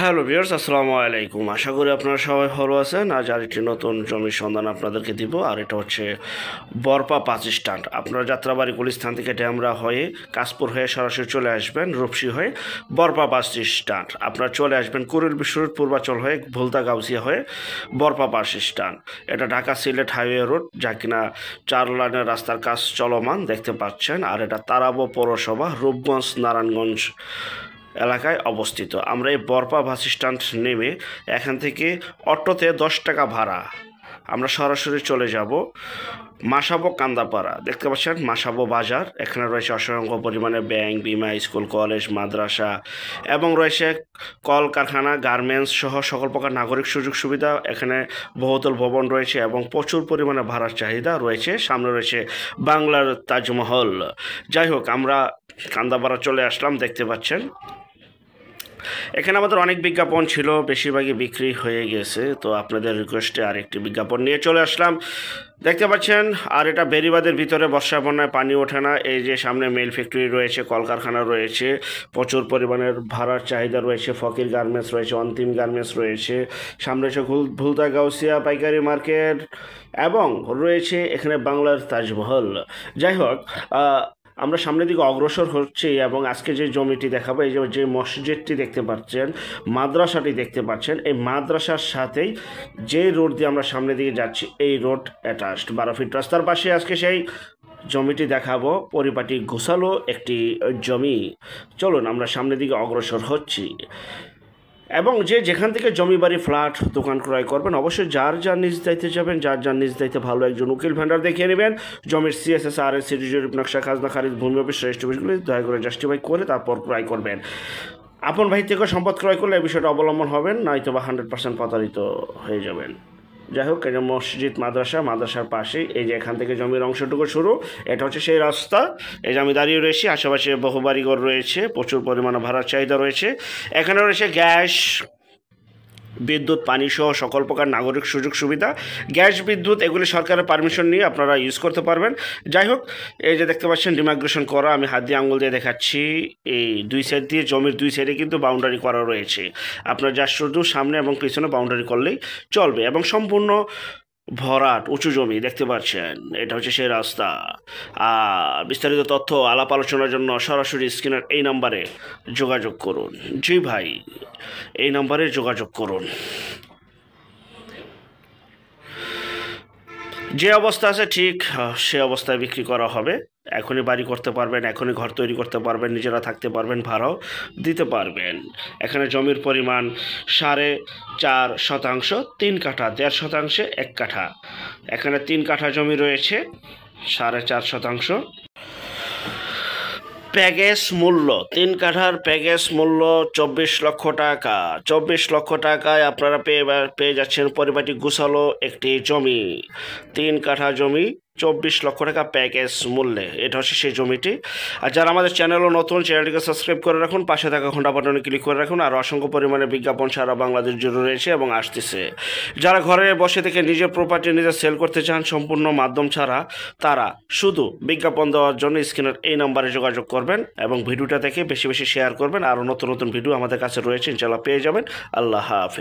Hello viewers, আসসালামু আলাইকুম। আশা করি আপনারা সবাই ভালো আছেন। আজ আরেকটি নতুন জমির সন্ধান আপনাদেরকে দিব। আর এটা হচ্ছে বরপা 5 স্ট্যান্ড। আপনারা যাত্রাবাড়ি গুলিস্তান থেকে ড্যামরা হয়ে কাশপুর হয়ে সরাসরি চলে আসবেন রূপসী হয়ে বরপা 5 স্ট্যান্ড। আপনারা চলে আসবেন কুড়িল বিশ্বরোড পূর্বাচল হয়ে ভুলতা গাউসিয়া হয়ে বরপা 5 স্ট্যান্ড। এটা ঢাকা সিলেট হাইওয়ে রোড, যা কিনা 4 লাইনের রাস্তার কাজ চলমান দেখতে পাচ্ছেন। আর এটা তারাবো পৌরসভা রূপগঞ্জ নারায়ণগঞ্জ এলাকায় অবস্থিত। আমরা এই বরপা বাস স্ট্যান্ড নেমে এখান থেকে অটোতে 10 টাকা ভাড়া আমরা সরাসরি চলে যাব মাসাবো কান্দাপাড়া। দেখতে পাচ্ছেন মাসাবো বাজার। এখানে রয়েছে অসংখ্য পরিমাণে ব্যাংক, বিমা, স্কুল, কলেজ, মাদ্রাসা এবং রয়েছে কলকারখানা, গার্মেন্টস সহ সকল প্রকার নাগরিক সুযোগ সুবিধা। এখানে বহুতল ভবন রয়েছে এবং প্রচুর পরিমাণে ভাড়ার চাহিদা রয়েছে। সামনে রয়েছে বাংলার তাজমহল। যাই হোক, আমরা কান্দাপাড়া চলে আসলাম। দেখতে পাচ্ছেন এখানে আমাদের অনেক বিজ্ঞাপন ছিল, বেশিরভাগই বিক্রি হয়ে গেছে। তো আপনাদের রিকোয়েস্টে আরেকটি বিজ্ঞাপন নিয়ে চলে আসলাম। দেখতে পাচ্ছেন, আর এটা বেরিবাদের ভিতরে বর্ষা বন্যায় পানি ওঠে না। এই যে সামনে মেল ফ্যাক্টরি রয়েছে, কলকারখানা রয়েছে, প্রচুর পরিমাণের ভাড়ার চাহিদা রয়েছে। ফকির গার্মেন্টস রয়েছে, অন্তিম গার্মেন্টস রয়েছে, সামনে রয়েছে ভুলতা গাউসিয়া পাইকারি মার্কেট এবং রয়েছে এখানে বাংলার তাজমহল। যাই হোক, আমরা সামনের দিকে অগ্রসর হচ্ছি এবং আজকে যে জমিটি দেখাবো, এই যে মসজিদটি দেখতে পাচ্ছেন, মাদ্রাসাটি দেখতে পাচ্ছেন, এই মাদ্রাসার সাথেই যে রোড দিয়ে আমরা সামনের দিকে যাচ্ছি এই রোড অ্যাটাচড 12 ফিট রাস্তার পাশে আজকে সেই জমিটি দেখাবো। পরিপাটি গোছালো একটি জমি। চলুন আমরা সামনের দিকে অগ্রসর হচ্ছি। এবং যে যেখান থেকে জমি বাড়ি ফ্ল্যাট দোকান ক্রয় করবেন, অবশ্যই যার নিজ দায়িত্বে যাবেন, যার নিজ দায়িত্বে ভালো একজন উকিল ভেন্ডার দেখিয়ে নেবেন। জমির সিএসএস, আরএস, সিটি জরিপ নকশা, খাজনা খারিজ, ভূমি অফিস, রেজিস্ট্রি অফিসগুলি দয়া করে জাস্টিফাই করে তারপর ক্রয় করবেন। আপন ভাই থেকে সম্পদ ক্রয় করলে এই বিষয়টা অবলম্বন হবেন, নয়তো বা 100% প্রতারিত হয়ে যাবেন। যাই হোক, এই যে মসজিদ মাদ্রাসার পাশেই এই যে এখান থেকে জমির অংশটুকু শুরু, এটা হচ্ছে সেই রাস্তা। এই যে আমি দাঁড়িয়ে রয়েছি, আশেপাশে বহু বাড়িঘর রয়েছে, প্রচুর পরিমাণে ভাড়ার চাহিদা রয়েছে। এখানে রয়েছে গ্যাস, বিদ্যুৎ, পানি সহ সকল প্রকার নাগরিক সুযোগ সুবিধা। গ্যাস, বিদ্যুৎ এগুলি সরকারের পারমিশন নিয়ে আপনারা ইউজ করতে পারবেন। যাই হোক, এই যে দেখতে পাচ্ছেন ডিমাইগ্রেশন করা, আমি হাত দিয়ে আঙুল দিয়ে দেখাচ্ছি। এই দুই সাইড দিয়ে জমির দুই সাইডে কিন্তু বাউন্ডারি করা রয়েছে। আপনার যা শুধু সামনে এবং পিছনে বাউন্ডারি করলেই চলবে এবং সম্পূর্ণ ভরাট উঁচু জমি দেখতে পাচ্ছেন। এটা হচ্ছে সেই রাস্তা। আর বিস্তারিত তথ্য আলাপ আলোচনার জন্য সরাসরি স্ক্রিনের এই নাম্বারে যোগাযোগ করুন। জি ভাই, এই নাম্বারে যোগাযোগ করুন। যে অবস্থা আছে ঠিক সে অবস্থায় বিক্রি করা হবে। এখনই বাড়ি করতে পারবেন, এখনই ঘর তৈরি করতে পারবেন, নিজেরা থাকতে পারবেন, ভাড়াও দিতে পারবেন। এখানে জমির পরিমাণ 4.5 শতাংশ, 3 কাঠা, 1.5 শতাংশে 1 কাঠা। এখানে 3 কাঠা জমি রয়েছে, 4.5 শতাংশ। প্যাকেজ মূল্য 3 কাঠার প্যাকেজ মূল্য 24 লক্ষ টাকা। 24 লক্ষ টাকায় আপনারা পেয়ে যাচ্ছেন পরিপাটি গোছালো একটি জমি। 3 কাঠা জমি 24 লক্ষ টাকা প্যাকেজ মূল্যে। এটা হচ্ছে সেই জমিটি। আর যারা আমাদের চ্যানেলও নতুন, চ্যানেলটিকে সাবস্ক্রাইব করে রাখুন, পাশে থাকা ঘন্টা বাটনে ক্লিক করে রাখুন। আর অসংখ্য পরিমাণে বিজ্ঞাপন সারা বাংলাদেশ জুড়ে রয়েছে এবং আসতেছে। যারা ঘরে বসে থেকে নিজের প্রপার্টি নিজে সেল করতে চান সম্পূর্ণ মাধ্যম ছাড়া, তারা শুধু বিজ্ঞাপন দেওয়ার জন্য স্ক্রিনের এই নাম্বারে যোগাযোগ করবেন এবং ভিডিওটা দেখে বেশি বেশি শেয়ার করবেন। আরও নতুন নতুন ভিডিও আমাদের কাছে রয়েছে, ইনশাআল্লাহ পেয়ে যাবেন। আল্লাহ হাফেজ।